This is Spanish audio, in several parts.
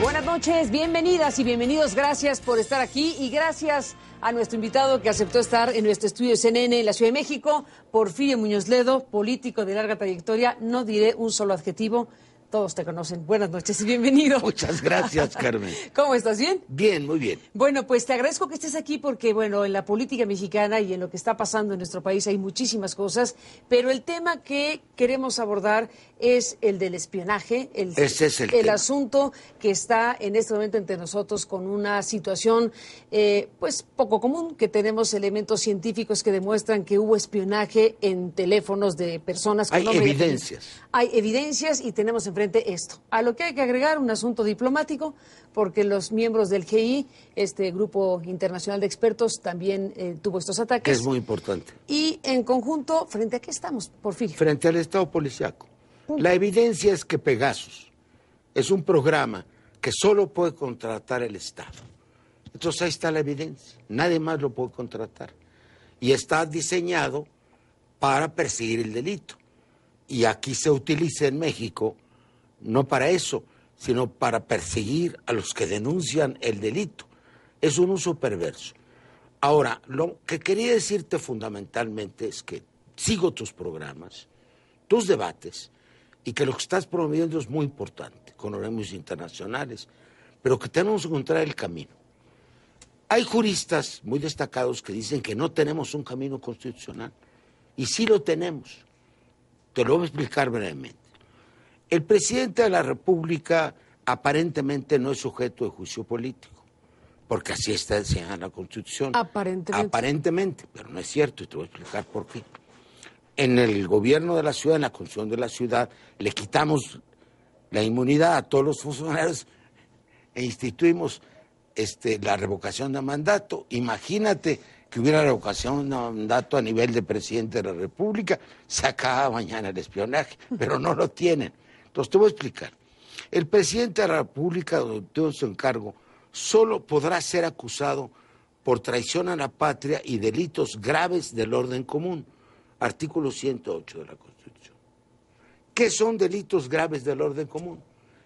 Buenas noches, bienvenidas y bienvenidos. Gracias por estar aquí y gracias a nuestro invitado que aceptó estar en nuestro estudio CNN en la Ciudad de México, Porfirio Muñoz Ledo, político de larga trayectoria. No diré un solo adjetivo. Todos te conocen. Buenas noches y bienvenido. Muchas gracias, Carmen. ¿Cómo estás? ¿Bien? Bien, muy bien. Bueno, pues te agradezco que estés aquí porque, bueno, en la política mexicana y en lo que está pasando en nuestro país hay muchísimas cosas, pero el tema que queremos abordar es el del espionaje, Ese es el tema. Asunto que está en este momento entre nosotros con una situación, pues, poco común, que tenemos elementos científicos que demuestran que hubo espionaje en teléfonos de personas con nombre y apellido. Hay evidencias y tenemos enfrente esto. A lo que hay que agregar un asunto diplomático, porque los miembros del GI, este grupo internacional de expertos, también tuvo estos ataques. Que es muy importante. Y en conjunto, ¿frente a qué estamos, Porfirio? Frente al Estado policíaco. La evidencia es que Pegasus es un programa que solo puede contratar el Estado. Entonces ahí está la evidencia. Nadie más lo puede contratar. Y está diseñado para perseguir el delito. Y aquí se utiliza en México no para eso, sino para perseguir a los que denuncian el delito. Es un uso perverso. Ahora, lo que quería decirte fundamentalmente es que sigo tus programas, tus debates, y que lo que estás promoviendo es muy importante, con organismos internacionales, pero que tenemos que encontrar el camino. Hay juristas muy destacados que dicen que no tenemos un camino constitucional, y sí lo tenemos. Te lo voy a explicar brevemente. El presidente de la República aparentemente no es sujeto de juicio político, porque así está enseñada la Constitución. Aparentemente. Aparentemente, pero no es cierto, y te voy a explicar por qué. En el gobierno de la ciudad, en la Constitución de la ciudad, le quitamos la inmunidad a todos los funcionarios e instituimos la revocación de mandato. Imagínate que hubiera revocación de mandato a nivel de presidente de la República, se acaba mañana el espionaje, pero no lo tienen. Entonces te voy a explicar. El presidente de la República, donde tuvo su encargo, solo podrá ser acusado por traición a la patria y delitos graves del orden común. Artículo 108 de la Constitución. ¿Qué son delitos graves del orden común?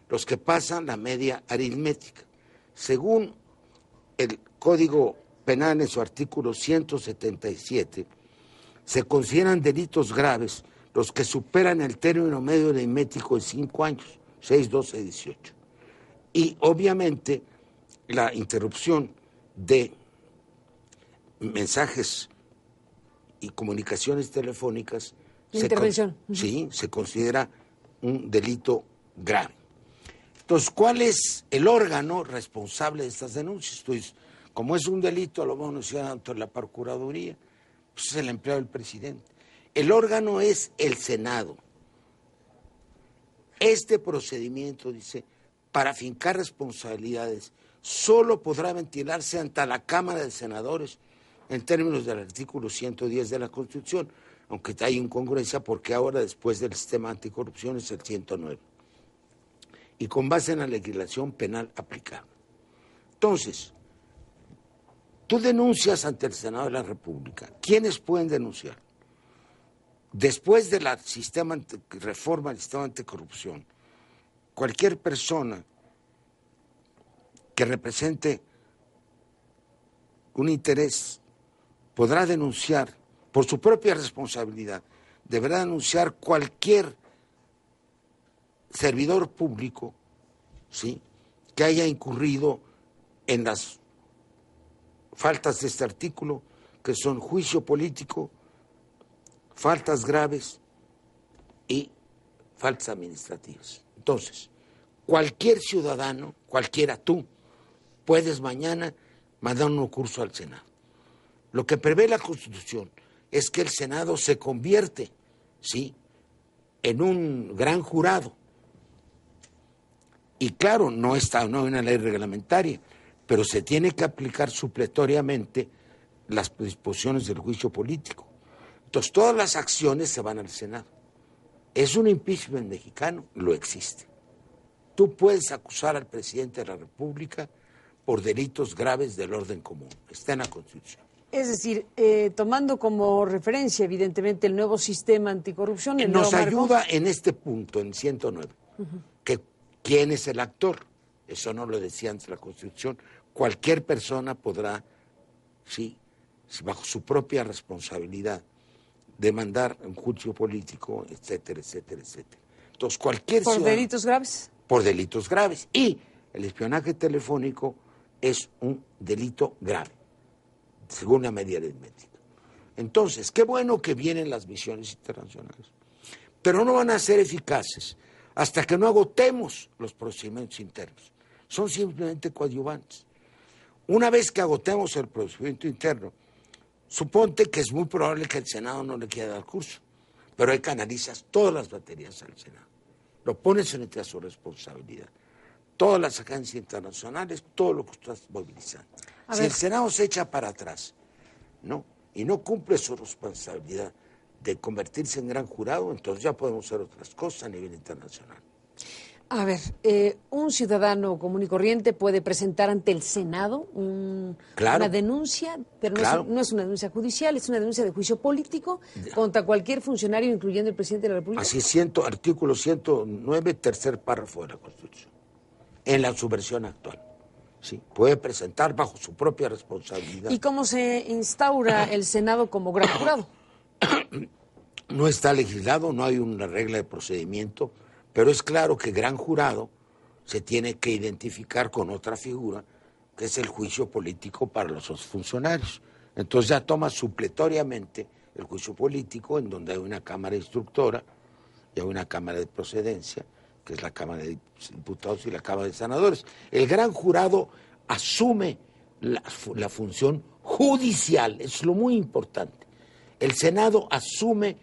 Los que pasan la media aritmética. Según el Código Penal en su artículo 177, se consideran delitos graves los que superan el término medio aritmético de 5 años, 6, 12, 18. Y obviamente la interrupción de mensajes y comunicaciones telefónicas se considera un delito grave. Entonces, ¿cuál es el órgano responsable de estas denuncias? Entonces, como es un delito, lo vamos a anunciar ante la Procuraduría, pues es el empleado del presidente. El órgano es el Senado. Este procedimiento, dice, para fincar responsabilidades, solo podrá ventilarse ante la Cámara de Senadores en términos del artículo 110 de la Constitución, aunque hay incongruencia porque ahora, después del sistema anticorrupción, es el 109. Y con base en la legislación penal aplicable. Entonces, tú denuncias ante el Senado de la República. ¿Quiénes pueden denunciar? Después de la reforma del sistema anticorrupción, cualquier persona que represente un interés podrá denunciar por su propia responsabilidad, deberá denunciar cualquier servidor público, ¿sí?, que haya incurrido en las faltas de este artículo, que son juicio político, faltas graves y faltas administrativas. Entonces, cualquier ciudadano, cualquiera tú, puedes mañana mandar un recurso al Senado. Lo que prevé la Constitución es que el Senado se convierte, ¿sí?, en un gran jurado. Y claro, no hay una ley reglamentaria, pero se tiene que aplicar supletoriamente las disposiciones del juicio político. Entonces, todas las acciones se van al Senado. ¿Es un impeachment mexicano? Lo existe. Tú puedes acusar al presidente de la República por delitos graves del orden común. Está en la Constitución. Es decir, tomando como referencia, evidentemente, el nuevo sistema anticorrupción... Nos ayuda en este punto, en 109, que quién es el actor. eso no lo decía antes la Constitución, cualquier persona podrá, sí, bajo su propia responsabilidad, demandar un juicio político, etcétera, etcétera, etcétera. Entonces, cualquier ¿Por ciudadano... delitos graves? Por delitos graves. Y el espionaje telefónico es un delito grave, según la media aritmética. Entonces, qué bueno que vienen las misiones internacionales, pero no van a ser eficaces hasta que no agotemos los procedimientos internos. Son simplemente coadyuvantes. Una vez que agotemos el procedimiento interno, suponte que es muy probable que el Senado no le quiera dar curso, pero ahí canalizas todas las baterías al Senado. Lo pones frente a su responsabilidad. Todas las agencias internacionales, todo lo que estás movilizando. Si el Senado se echa para atrás, ¿no? Y no cumple su responsabilidad de convertirse en gran jurado, entonces ya podemos hacer otras cosas a nivel internacional. A ver, un ciudadano común y corriente puede presentar ante el Senado una denuncia, pero no es una denuncia judicial, es una denuncia de juicio político contra cualquier funcionario, incluyendo el presidente de la República. Así es, artículo 109, tercer párrafo de la Constitución, en su versión actual. Sí, puede presentar bajo su propia responsabilidad. ¿Y cómo se instaura el Senado como gran jurado? No está legislado, no hay una regla de procedimiento, pero es claro que gran jurado se tiene que identificar con otra figura, que es el juicio político para los funcionarios. Entonces ya toma supletoriamente el juicio político, en donde hay una Cámara Instructora y hay una Cámara de Procedencia, que es la Cámara de Diputados y la Cámara de Senadores. El gran jurado asume la función judicial, es lo muy importante. El Senado asume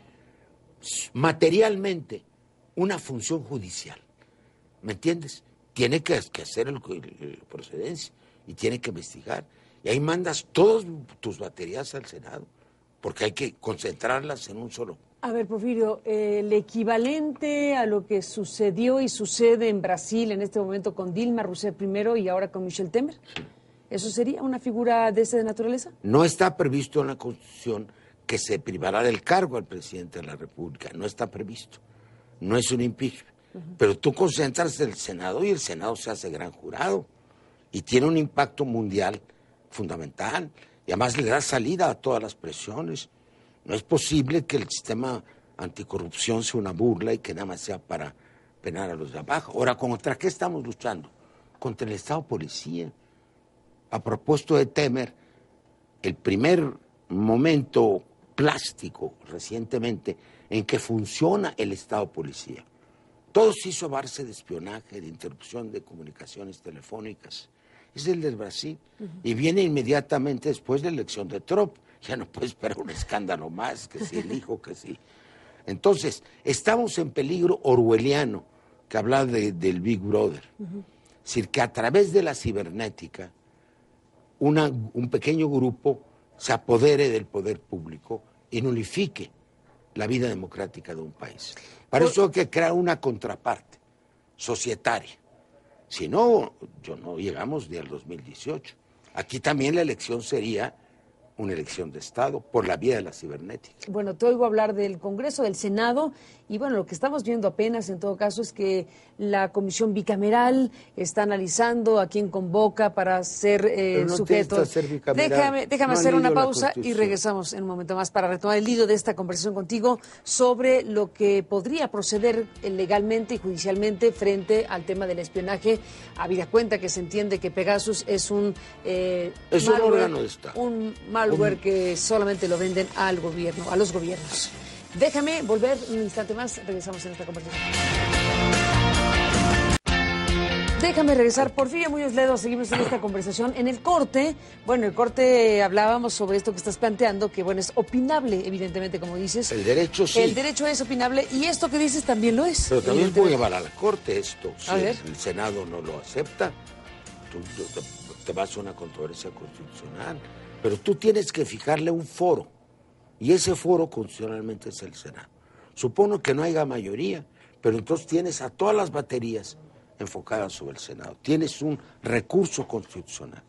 materialmente una función judicial, ¿me entiendes? Tiene que hacer la procedencia y tiene que investigar. Y ahí mandas todas tus baterías al Senado, porque hay que concentrarlas en un solo. A ver, Porfirio, el equivalente a lo que sucedió y sucede en Brasil en este momento con Dilma Rousseff primero y ahora con Michel Temer, sí. ¿Eso sería una figura de esa naturaleza? No está previsto en la Constitución que se privará del cargo al presidente de la República, no está previsto. No es un impeachment, pero tú concentras el Senado y el Senado se hace gran jurado y tiene un impacto mundial fundamental y además le da salida a todas las presiones. No es posible que el sistema anticorrupción sea una burla y que nada más sea para penar a los de abajo. Ahora, ¿contra qué estamos luchando? Contra el Estado policía. A propósito de Temer, el primer momento plástico recientemente en que funciona el Estado policía. Todo se hizo a base de espionaje, de interrupción de comunicaciones telefónicas. Es el del Brasil. Y viene inmediatamente después de la elección de Trump. Ya no puede esperar un escándalo más, que si el hijo, que sí. Entonces, estamos en peligro orwelliano, que habla del Big Brother. Es decir, que a través de la cibernética, un pequeño grupo se apodere del poder público y nulifique la vida democrática de un país. Para eso hay que crear una contraparte societaria. Si no, no llegamos ni al 2018. Aquí también la elección sería una elección de Estado por la vía de la cibernética. Bueno, te oigo hablar del Congreso, del Senado, y bueno, lo que estamos viendo apenas en todo caso es que la Comisión Bicameral está analizando a quién convoca para ser sujeto. Déjame hacer una pausa y regresamos en un momento más para retomar el hilo de esta conversación contigo sobre lo que podría proceder legalmente y judicialmente frente al tema del espionaje, habida cuenta que se entiende que Pegasus es un órgano de Estado. Un malware que solamente lo venden al gobierno, a los gobiernos. Déjame volver un instante más, regresamos en esta conversación. Déjame regresar, Porfirio Muñoz Ledo, seguimos en esta conversación. En el corte hablábamos sobre esto que estás planteando, que bueno, es opinable, evidentemente, como dices. El derecho sí. El derecho es opinable y esto que dices también lo es. Pero también puede llevar a la corte esto. Si el Senado no lo acepta, tú te vas a una controversia constitucional. Pero tú tienes que fijarle un foro, y ese foro constitucionalmente es el Senado. Supongo que no haya mayoría, pero entonces tienes a todas las baterías enfocadas sobre el Senado. Tienes un recurso constitucional.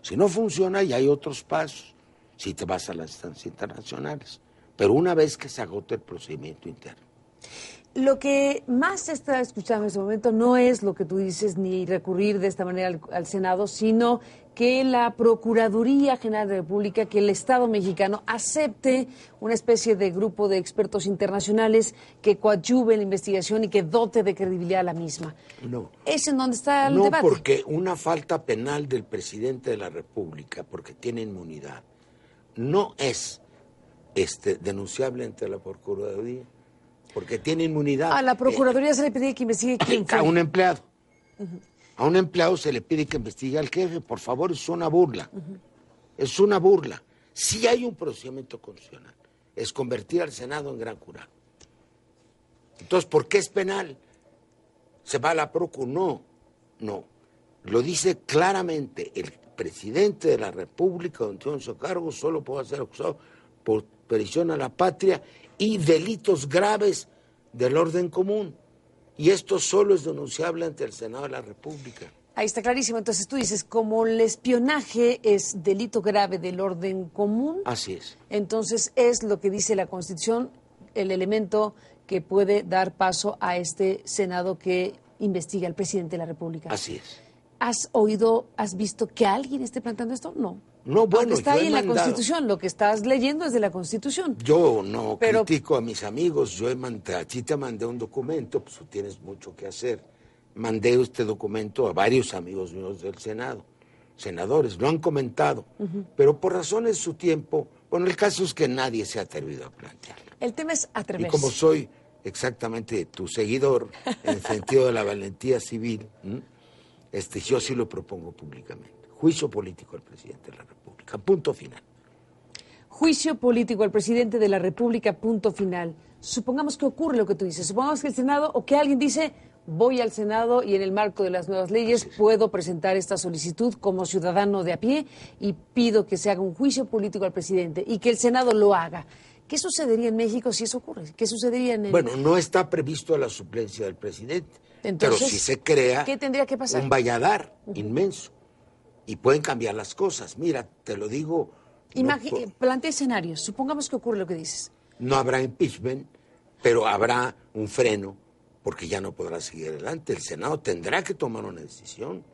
Si no funciona, ya hay otros pasos, si te vas a las instancias internacionales. Pero una vez que se agote el procedimiento interno. Lo que más se está escuchando en este momento no es lo que tú dices, ni recurrir de esta manera al Senado, sino que la Procuraduría General de la República, que el Estado mexicano acepte una especie de grupo de expertos internacionales que coadyuve la investigación y que dote de credibilidad a la misma. No. ¿Es en donde está el no, debate? No, porque una falta penal del presidente de la República, porque tiene inmunidad, no es denunciable ante la Procuraduría. Porque tiene inmunidad. A la Procuraduría se le pide que investigue quién fue. A un empleado. A un empleado se le pide que investigue al jefe. Por favor, es una burla. Es una burla. Sí hay un procedimiento constitucional. Es convertir al Senado en gran jurado. Entonces, ¿por qué es penal? ¿Se va a la Procu? No. Lo dice claramente. El presidente de la República, don Tioncio Cargo, solo puede ser acusado por traición a la patria y delitos graves del orden común. Y esto solo es denunciable ante el Senado de la República. Ahí está clarísimo. Entonces tú dices, como el espionaje es delito grave del orden común. Así es. Entonces es lo que dice la Constitución, el elemento que puede dar paso a este Senado que investiga al presidente de la República. Así es. ¿Has visto que alguien esté planteando esto? No. No, bueno, aunque está ahí en la Constitución, lo que estás leyendo es de la Constitución. Yo no critico a mis amigos, a ti te mandé un documento, pues tú tienes mucho que hacer. Mandé este documento a varios amigos míos del Senado, senadores, lo han comentado, pero por razones de su tiempo, bueno, el caso es que nadie se ha atrevido a plantearlo. El tema es atreverse. Y como soy exactamente tu seguidor, en el sentido de la valentía civil, yo sí lo propongo públicamente. Juicio político al presidente de la República, punto final. Juicio político al presidente de la República, punto final. Supongamos que ocurre lo que tú dices, supongamos que el Senado o que alguien dice, voy al Senado y en el marco de las nuevas leyes puedo presentar esta solicitud como ciudadano de a pie y pido que se haga un juicio político al presidente y que el Senado lo haga. ¿Qué sucedería en México si eso ocurre? ¿Qué sucedería en el... Bueno, no está previsto la suplencia del presidente, entonces, pero si se crea ¿qué tendría que pasar? Un valladar inmenso. Y pueden cambiar las cosas. Mira, te lo digo... Plantea escenarios. Supongamos que ocurre lo que dices. No habrá impeachment, pero habrá un freno, porque ya no podrá seguir adelante. El Senado tendrá que tomar una decisión.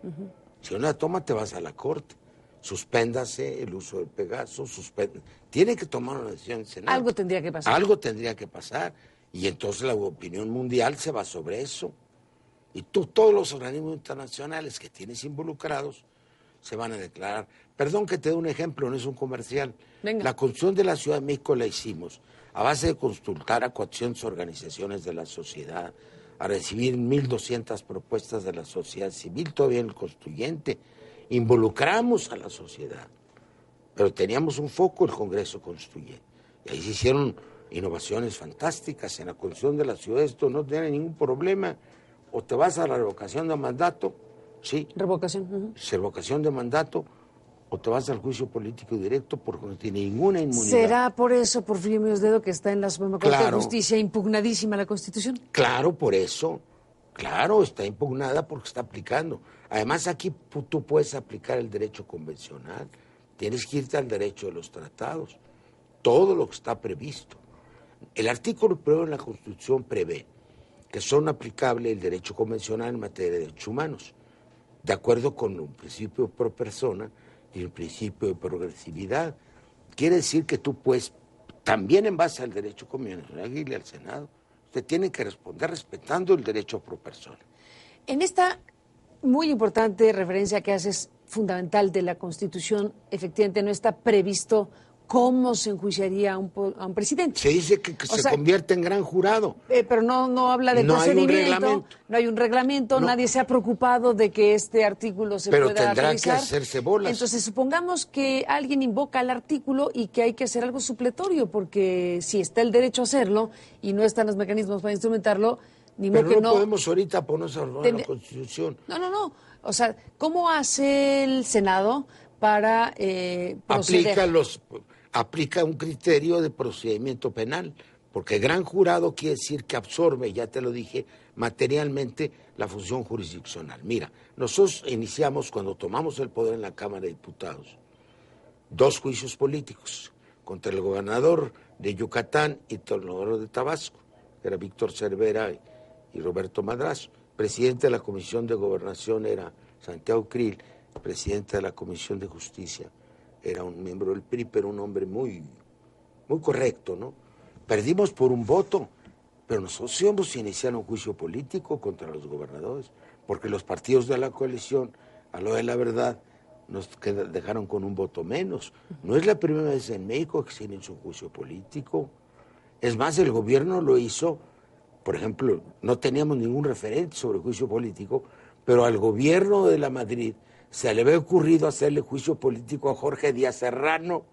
Si no la toma, te vas a la Corte. Suspéndase el uso del Pegaso, tiene que tomar una decisión el Senado. Algo tendría que pasar. Algo tendría que pasar. Y entonces la opinión mundial se va sobre eso. Y todos los organismos internacionales que tienes involucrados se van a declarar. Perdón que te dé un ejemplo, no es un comercial. Venga. La Constitución de la Ciudad de México la hicimos a base de consultar a 400 organizaciones de la sociedad, a recibir 1.200 propuestas de la sociedad civil, todavía en el constituyente. Involucramos a la sociedad, pero teníamos un foco, el Congreso Constituyente. Y ahí se hicieron innovaciones fantásticas. En la Constitución de la Ciudad esto no tiene ningún problema. O te vas a la revocación de mandato, sí. Revocación. Revocación de mandato, o te vas al juicio político directo porque no tiene ninguna inmunidad. ¿Será por eso, Porfirio Muñoz Ledo, que está en la Suprema Corte de Justicia impugnadísima la Constitución? Claro, por eso. Claro, está impugnada porque está aplicando. Además, aquí tú puedes aplicar el derecho convencional. Tienes que irte al derecho de los tratados. Todo lo que está previsto. El artículo 1 de la Constitución prevé que son aplicables el derecho convencional en materia de derechos humanos, de acuerdo con un principio pro persona y el principio de progresividad. Quiere decir que tú puedes, también en base al derecho convencional, irle al Senado. Usted tiene que responder respetando el derecho pro persona. En esta muy importante referencia que haces, fundamental de la Constitución, efectivamente no está previsto cómo se enjuiciaría a un presidente. Se dice que se convierte en gran jurado. Pero no habla de procedimiento, no hay un reglamento, nadie se ha preocupado de que este artículo se pueda realizar. Pero tendrá que hacerse bolas. Entonces, supongamos que alguien invoca el artículo y que hay que hacer algo supletorio, porque si está el derecho a hacerlo y no están los mecanismos para instrumentarlo, ni modo que no... Pero no podemos ahorita ponernos a hablar de la Constitución. No. O sea, ¿cómo hace el Senado para proceder? Aplica un criterio de procedimiento penal, porque gran jurado quiere decir que absorbe, ya te lo dije, materialmente la función jurisdiccional. Mira, nosotros iniciamos, cuando tomamos el poder en la Cámara de Diputados, 2 juicios políticos contra el gobernador de Yucatán y el gobernador de Tabasco, era Víctor Cervera y Roberto Madrazo. Presidente de la Comisión de Gobernación era Santiago Krill, presidente de la Comisión de Justicia era un miembro del PRI, pero un hombre muy correcto, ¿no? Perdimos por un voto, pero nosotros íbamos a iniciar un juicio político contra los gobernadores, porque los partidos de la coalición, a lo de la verdad, nos dejaron con un voto menos. No es la primera vez en México que se inicia un juicio político. Es más, el gobierno lo hizo, por ejemplo, no teníamos ningún referente sobre juicio político, pero al gobierno de la Madrid se le había ocurrido hacerle juicio político a Jorge Díaz Serrano.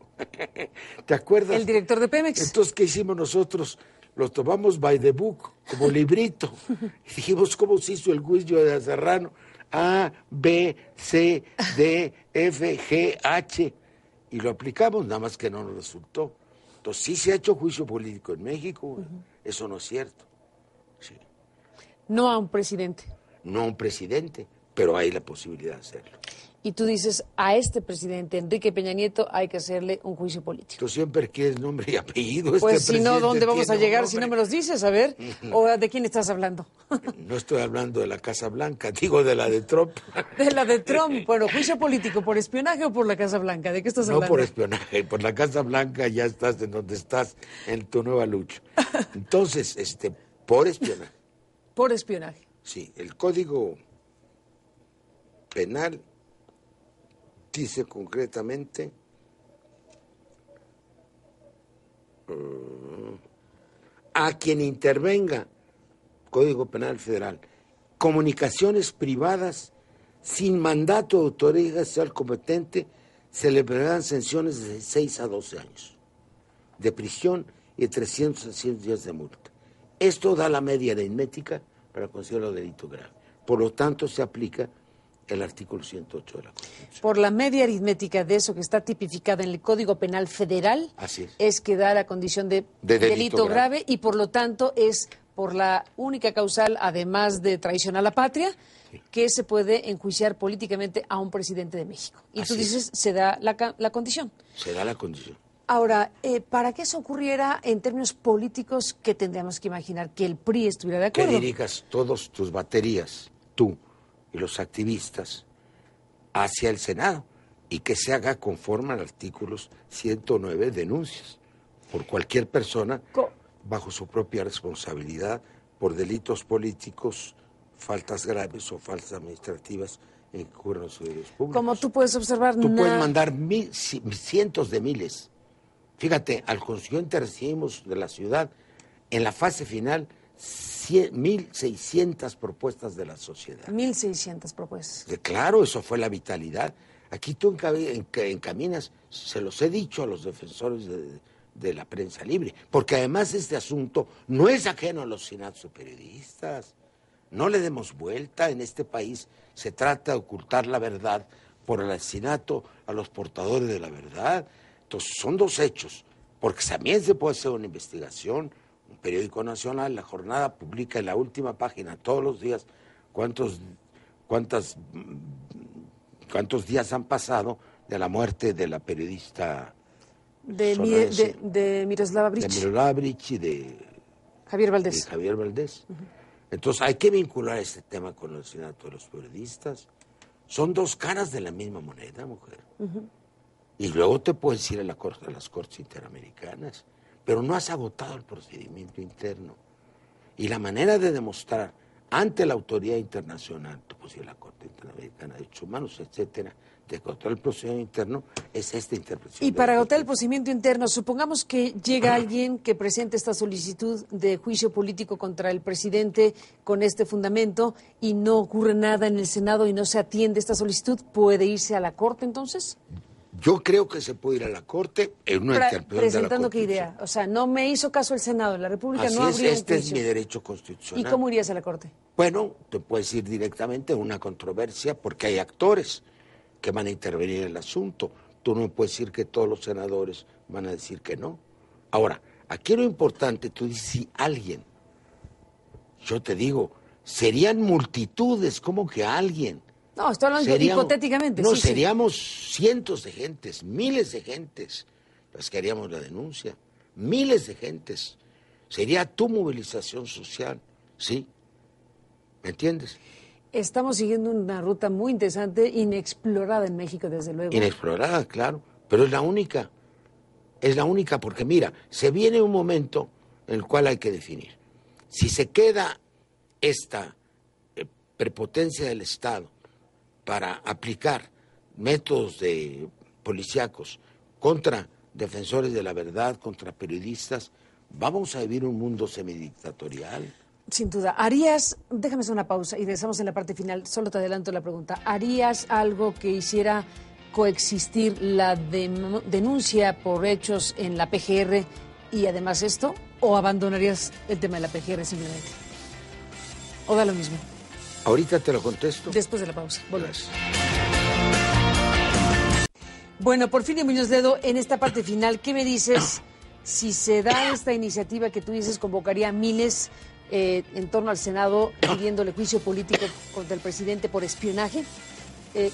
¿Te acuerdas? El director de Pemex. Entonces, ¿qué hicimos nosotros? Lo tomamos by the book, como librito. Y dijimos, ¿cómo se hizo el juicio de Díaz Serrano? A, B, C, D, F, G, H. Y lo aplicamos, nada más que no nos resultó. Entonces, sí se ha hecho juicio político en México. Eso no es cierto. Sí. No a un presidente. No a un presidente, pero hay la posibilidad de hacerlo. Y tú dices, a este presidente, Enrique Peña Nieto, hay que hacerle un juicio político. Tú siempre quieres nombre y apellido. Pues si no, ¿dónde vamos a llegar si no me los dices? A ver, ¿o de quién estás hablando? No estoy hablando de la Casa Blanca, digo de la de Trump. De la de Trump. Bueno, juicio político, ¿por espionaje o por la Casa Blanca? ¿De qué estás hablando? No por espionaje, por la Casa Blanca ya estás en donde estás, en tu nueva lucha. Entonces, por espionaje. Por espionaje. Sí, el Código Penal dice concretamente a quien intervenga, Código Penal Federal, comunicaciones privadas sin mandato de autoridad judicial competente, se le preverán sanciones de 6 a 12 años de prisión y de 300 a 100 días de multa. Esto da la media aritmética para considerarlo delito grave. Por lo tanto, se aplica el artículo 108 de la Constitución. Por la media aritmética de eso que está tipificada en el Código Penal Federal, así es que da la condición de delito grave y por lo tanto es por la única causal, además de traición a la patria, sí, que se puede enjuiciar políticamente a un presidente de México. Y así tú dices, se da la condición. Se da la condición. Ahora, para que eso ocurriera en términos políticos, ¿qué tendríamos que imaginar? Que el PRI estuviera de acuerdo. Que dirijas todas tus baterías, tú y los activistas, hacia el Senado y que se haga conforme al artículo 109, denuncias por cualquier persona bajo su propia responsabilidad por delitos políticos, faltas graves o faltas administrativas en que ocurren los servicios públicos. Como tú puedes observar, tú puedes mandar cientos de miles. Fíjate, al constituyente recibimos de la ciudad en la fase final 1.600 propuestas de la sociedad. 1.600 propuestas. Claro, eso fue la vitalidad. Aquí tú encaminas, se los he dicho a los defensores de la prensa libre, porque además este asunto no es ajeno a los sindicatos de periodistas. No le demos vuelta, en este país se trata de ocultar la verdad por el asesinato a los portadores de la verdad. Entonces son dos hechos, porque también se puede hacer una investigación. Un periódico nacional, La Jornada, publica en la última página todos los días cuántos días han pasado de la muerte de la periodista de Miroslava Breach. De Miroslava Breach y de Javier Valdés. Entonces hay que vincular este tema con el asesinato de los periodistas. Son dos caras de la misma moneda, mujer. Y luego te puedes ir a las Cortes Interamericanas. Pero no has agotado el procedimiento interno. Y la manera de demostrar ante la autoridad internacional, pues la Corte Interamericana de Derechos Humanos, etcétera, de agotar el procedimiento interno, es esta interpretación. Y para agotar el procedimiento interno, supongamos que llega alguien que presente esta solicitud de juicio político contra el presidente con este fundamento y no ocurre nada en el Senado y no se atiende esta solicitud, ¿puede irse a la Corte entonces? Yo creo que se puede ir a la Corte en una interpretación presentando qué idea, o sea, no me hizo caso el Senado, la República así no habría es, es mi derecho constitucional. ¿Y cómo irías a la Corte? Bueno, te puedes ir directamente a una controversia porque hay actores que van a intervenir en el asunto. Tú no puedes decir que todos los senadores van a decir que no. Ahora, aquí lo importante, tú dices, si alguien, yo te digo, serían multitudes, como que alguien. No, estoy hablando hipotéticamente. No, seríamos cientos de gentes, miles de gentes, las que haríamos la denuncia, miles de gentes. sería tu movilización social, ¿sí? ¿Me entiendes? Estamos siguiendo una ruta muy interesante, inexplorada en México, desde luego. Inexplorada, claro, pero es la única. Es la única porque, mira, se viene un momento en el cual hay que definir. Si se queda esta prepotencia del Estado para aplicar métodos policíacos contra defensores de la verdad, contra periodistas, vamos a vivir un mundo semidictatorial. Sin duda. Déjame hacer una pausa y regresamos en la parte final, solo te adelanto la pregunta, ¿harías algo que hiciera coexistir la denuncia por hechos en la PGR y además esto, o abandonarías el tema de la PGR simplemente? ¿O da lo mismo? Ahorita te lo contesto. Después de la pausa. Volvemos. Bueno, Porfirio Muñoz Ledo, en esta parte final, ¿qué me dices si se da esta iniciativa que tú dices convocaría a miles en torno al Senado pidiéndole juicio político contra el presidente por espionaje?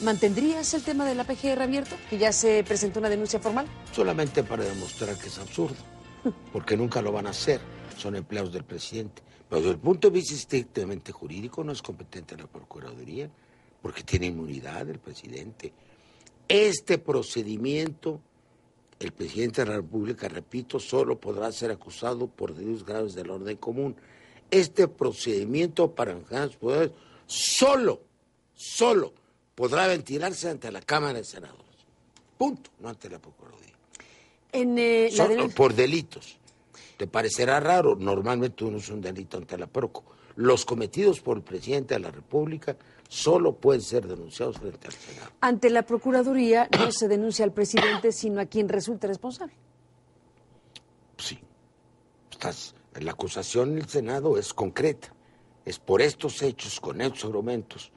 ¿Mantendrías el tema de la PGR abierto, que ya se presentó una denuncia formal? Solamente para demostrar que es absurdo, porque nunca lo van a hacer, son empleados del presidente. Pero desde el punto de vista estrictamente jurídico no es competente la Procuraduría, porque tiene inmunidad el presidente. Este procedimiento, el presidente de la República, repito, solo podrá ser acusado por delitos graves del orden común. Este procedimiento para enjuiciar sus poderes solo podrá ventilarse ante la Cámara de Senadores. Punto, no ante la Procuraduría. Por delitos. ¿Te parecerá raro? Normalmente uno es un delito ante la Proco. Los cometidos por el presidente de la República solo pueden ser denunciados frente al Senado. Ante la Procuraduría no se denuncia al presidente, sino a quien resulte responsable. Sí. La acusación en el Senado es concreta. Es por estos hechos, con estos argumentos.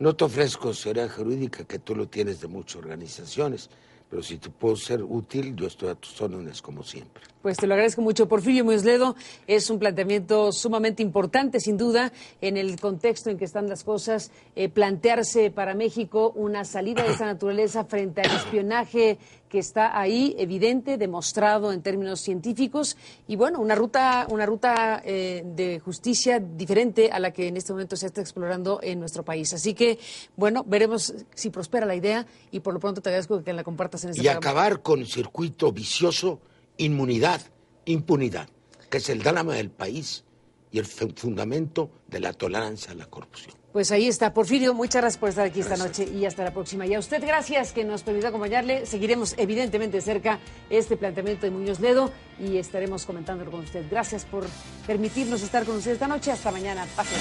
No te ofrezco asesoría jurídica, que tú lo tienes de muchas organizaciones, pero si te puedo ser útil, yo estoy a tus órdenes como siempre. Pues te lo agradezco mucho, Porfirio Muñoz Ledo. Es un planteamiento sumamente importante, sin duda, en el contexto en que están las cosas, plantearse para México una salida de esa naturaleza frente al espionaje que está ahí, evidente, demostrado en términos científicos, y bueno, una ruta de justicia diferente a la que en este momento se está explorando en nuestro país. Así que, bueno, veremos si prospera la idea, y por lo pronto te agradezco que la compartas en este programa. Y acabar con el circuito vicioso, impunidad, que es el drama del país y el fundamento de la tolerancia a la corrupción. Pues ahí está, Porfirio, muchas gracias por estar aquí esta noche y hasta la próxima. Y a usted, gracias que nos permitió acompañarle. Seguiremos evidentemente de cerca este planteamiento de Muñoz Ledo y estaremos comentándolo con usted. Gracias por permitirnos estar con usted esta noche. Hasta mañana. Pase.